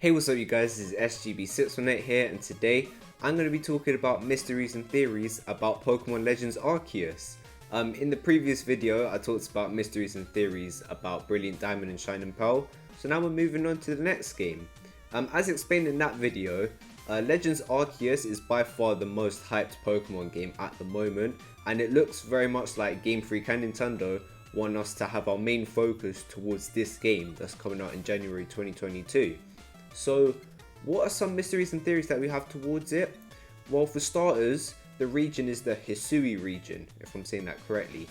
Hey, what's up you guys, this is SGB618 here, and today I'm going to be talking about mysteries and theories about Pokemon Legends Arceus. In the previous video I talked about mysteries and theories about Brilliant Diamond and Shining Pearl, so now we're moving on to the next game. As explained in that video, Legends Arceus is by far the most hyped Pokemon game at the moment, and it looks very much like Game Freak and Nintendo want us to have our main focus towards this game that's coming out in January 2022. So what are some mysteries and theories that we have towards it? Well, for starters, the region is the Hisui region, if I'm saying that correctly.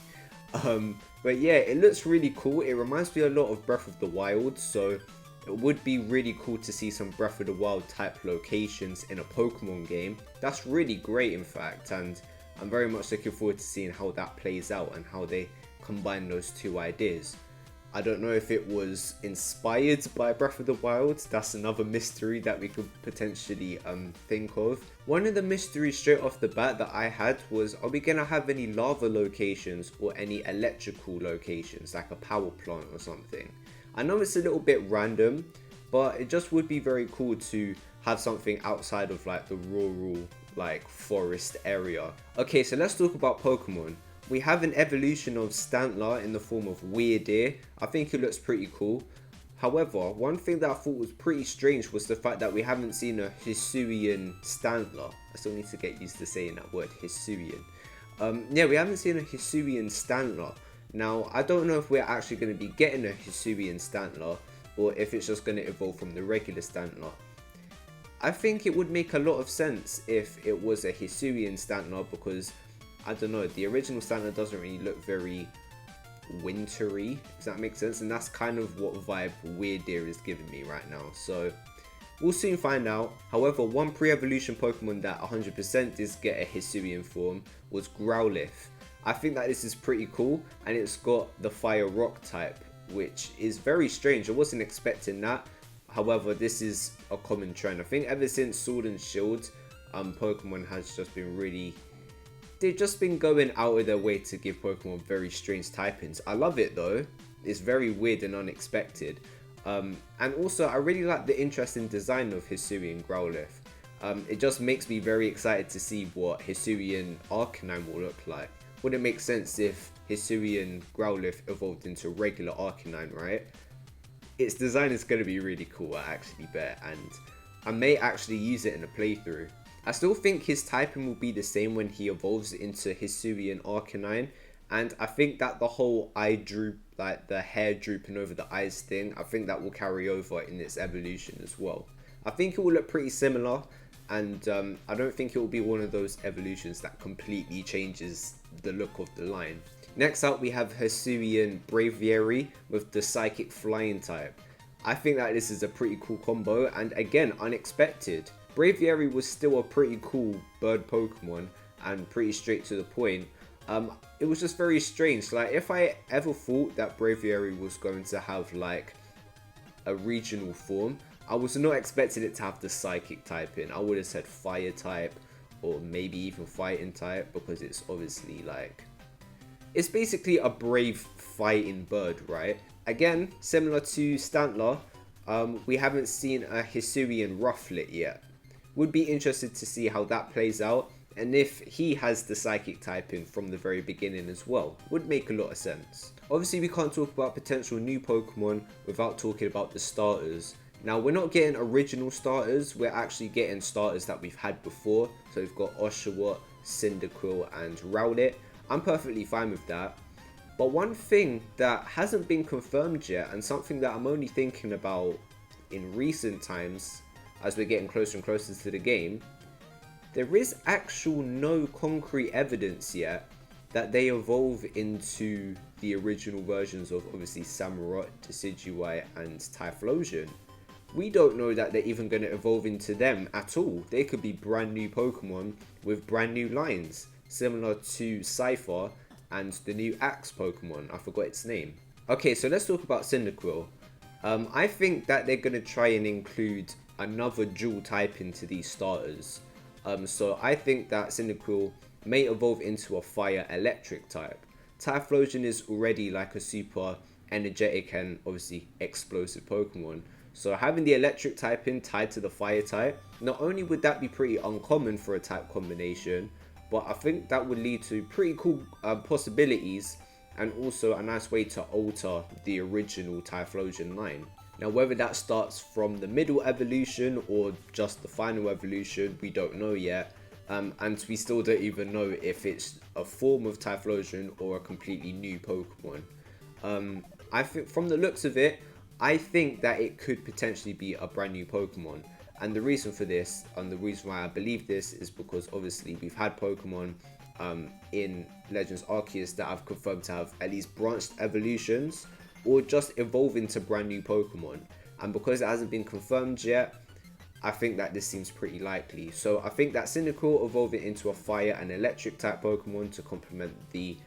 But yeah, it looks really cool. It reminds me a lot of Breath of the Wild, so it would be really cool to see some Breath of the Wild type locations in a Pokemon game. That's really great, in fact, and I'm very much looking forward to seeing how that plays out and how they combine those two ideas. I don't know if it was inspired by Breath of the Wild. That's another mystery that we could potentially think of. One of the mysteries straight off the bat that I had was, are we going to have any lava locations or any electrical locations, like a power plant or something? I know it's a little bit random, but it just would be very cool to have something outside of like the rural, like forest area. Okay, so let's talk about Pokemon. We have an evolution of Stantler in the form of Weirdeer. I think it looks pretty cool. However, one thing that I thought was pretty strange was the fact that we haven't seen a Hisuian Stantler. I still need to get used to saying that word, Hisuian. Yeah, we haven't seen a Hisuian Stantler. Now, I don't know if we're actually going to be getting a Hisuian Stantler or if it's just going to evolve from the regular Stantler. I think it would make a lot of sense if it was a Hisuian Stantler because, I don't know, the original Stantler doesn't really look very wintry, does that make sense? And that's kind of what vibe Weirdeer is giving me right now, so we'll soon find out. However, one pre-evolution Pokemon that 100% did get a Hisuian form was Growlithe. I think that this is pretty cool, and it's got the Fire Rock type, which is very strange. I wasn't expecting that. However, this is a common trend. I think ever since Sword and Shield, Pokemon has just been really... they've just been going out of their way to give Pokemon very strange typings. I love it though. It's very weird and unexpected. And also, I really like the interesting design of Hisuian Growlithe. It just makes me very excited to see what Hisuian Arcanine will look like. Would it make sense if Hisuian Growlithe evolved into regular Arcanine, right? Its design is going to be really cool, I actually bet, and I may actually use it in a playthrough. I still think his typing will be the same when he evolves into Hisuian Arcanine, and I think that the whole eye droop, like the hair drooping over the eyes thing, I think that will carry over in its evolution as well. I think it will look pretty similar, and I don't think it will be one of those evolutions that completely changes the look of the line. Next up, we have Hisuian Bravebriar with the Psychic Flying type. I think that this is a pretty cool combo, and again, unexpected. Bravebriar was still a pretty cool bird Pokemon and pretty straight to the point. It was just very strange. Like, if I ever thought that Bravebriar was going to have like a regional form, I was not expecting it to have the Psychic type in. I would have said Fire type or maybe even Fighting type, because it's obviously like, it's basically a brave fighting bird, right? Again, similar to Stantler, we haven't seen a Hisuian Rufflet yet. Would be interested to see how that plays out, and if he has the Psychic typing from the very beginning as well. Would make a lot of sense. Obviously, we can't talk about potential new Pokemon without talking about the starters. Now, we're not getting original starters, we're actually getting starters that we've had before. So we've got Oshawott, Cyndaquil and Rowlet. I'm perfectly fine with that. But one thing that hasn't been confirmed yet, and something that I'm only thinking about in recent times as we're getting closer and closer to the game, there is actual no concrete evidence yet that they evolve into the original versions of obviously Samurott, Decidueye and Typhlosion. We don't know that they're even going to evolve into them at all. They could be brand new Pokemon with brand new lines, similar to Cypher and the new Axe Pokemon. I forgot its name. Okay, so let's talk about Cyndaquil. I think that they're going to try and include another dual type into these starters. So I think that Cyndaquil may evolve into a fire electric type. Typhlosion is already like a super energetic and obviously explosive Pokemon. So having the electric typing tied to the fire type, not only would that be pretty uncommon for a type combination, but I think that would lead to pretty cool possibilities, and also a nice way to alter the original Typhlosion line. Now whether that starts from the middle evolution or just the final evolution, we don't know yet. And we still don't even know if it's a form of Typhlosion or a completely new Pokemon. I think from the looks of it, I think that it could potentially be a brand new Pokemon. And the reason for this, and the reason why I believe this, is because obviously we've had Pokemon in Legends Arceus that I've confirmed to have at least branched evolutions or just evolve into brand new Pokemon. And because it hasn't been confirmed yet, I think that this seems pretty likely. So I think that Cyndaquil evolving into a fire and electric type Pokemon to complement the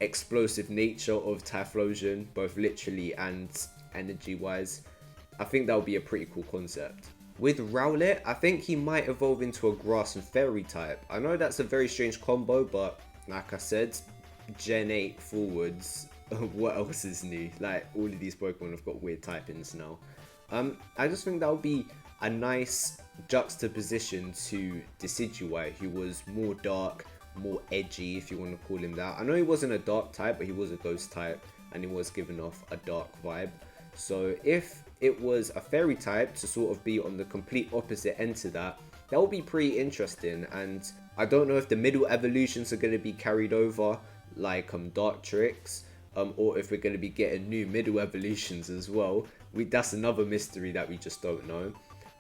explosive nature of Typhlosion, both literally and energy wise, I think that would be a pretty cool concept. With Rowlet, I think he might evolve into a grass and fairy type. I know that's a very strange combo, but like I said, Gen 8 forwards, what else is new? Like, all of these Pokemon have got weird typings now. I just think that would be a nice juxtaposition to Decidueye, who was more dark, more edgy, if you want to call him that. I know he wasn't a dark type, but he was a ghost type, and he was giving off a dark vibe. So if it was a fairy type to sort of be on the complete opposite end to that, that would be pretty interesting. And I don't know if the middle evolutions are going to be carried over, like Dartrix, or if we're going to be getting new middle evolutions as well. That's another mystery that we just don't know.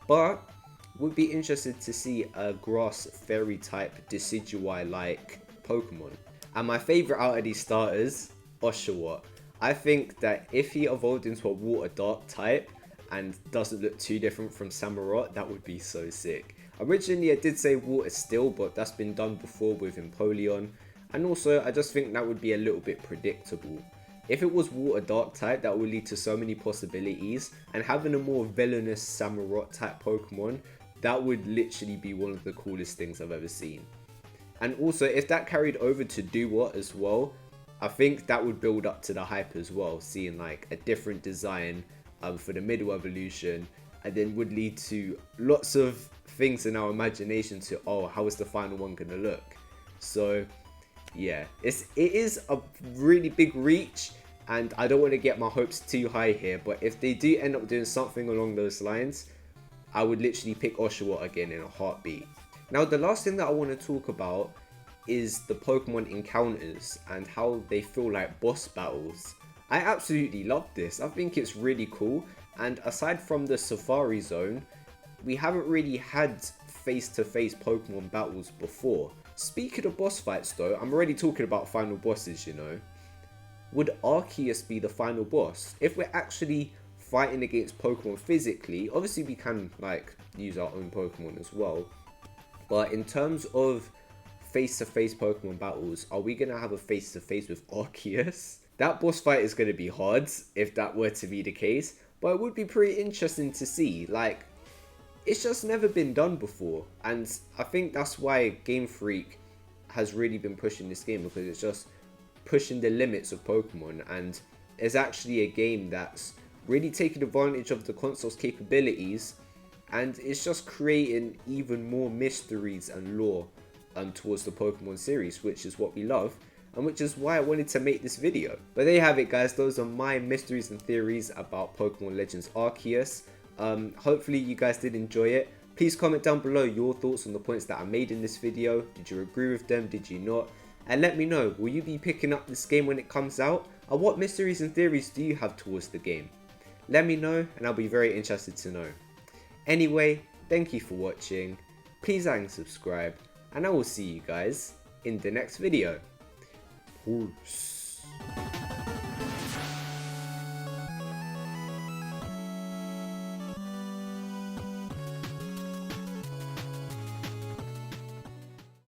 But would be interested to see a grass fairy type Decidueye like Pokemon. And my favourite out of these starters, Oshawott. I think that if he evolved into a water dark type and doesn't look too different from Samurott, that would be so sick. Originally I did say water still, but that's been done before with Empoleon. And also I just think that would be a little bit predictable. If it was water dark type, that would lead to so many possibilities, and having a more villainous Samurott type Pokemon, that would literally be one of the coolest things I've ever seen. And also if that carried over to Duwat as well, I think that would build up to the hype as well, seeing like a different design for the middle evolution, and then would lead to lots of things in our imagination to, oh, how is the final one gonna look? So yeah, it is a really big reach, and I don't want to get my hopes too high here, but if they do end up doing something along those lines, I would literally pick Oshawott again in a heartbeat. Now the last thing that I want to talk about is the Pokemon encounters and how they feel like boss battles. I absolutely love this. I think it's really cool, and aside from the Safari Zone, we haven't really had face-to-face Pokemon battles before. Speaking of boss fights though, I'm already talking about final bosses, you know. Would Arceus be the final boss? If we're actually fighting against Pokemon physically, obviously we can like use our own Pokemon as well. But in terms of face-to-face Pokemon battles, are we going to have a face-to-face with Arceus? That boss fight is going to be hard if that were to be the case, but it would be pretty interesting to see. Like, it's just never been done before, and I think that's why Game Freak has really been pushing this game, because it's just pushing the limits of Pokemon, and it's actually a game that's really taking advantage of the console's capabilities, and it's just creating even more mysteries and lore towards the Pokemon series, which is what we love, and which is why I wanted to make this video. But there you have it guys, those are my mysteries and theories about Pokemon Legends Arceus. Hopefully you guys did enjoy it. Please comment down below your thoughts on the points that I made in this video. Did you agree with them? Did you not? And let me know, will you be picking up this game when it comes out? Or what mysteries and theories do you have towards the game? Let me know, and I'll be very interested to know. Anyway, thank you for watching. Please like and subscribe, and I will see you guys in the next video. Peace.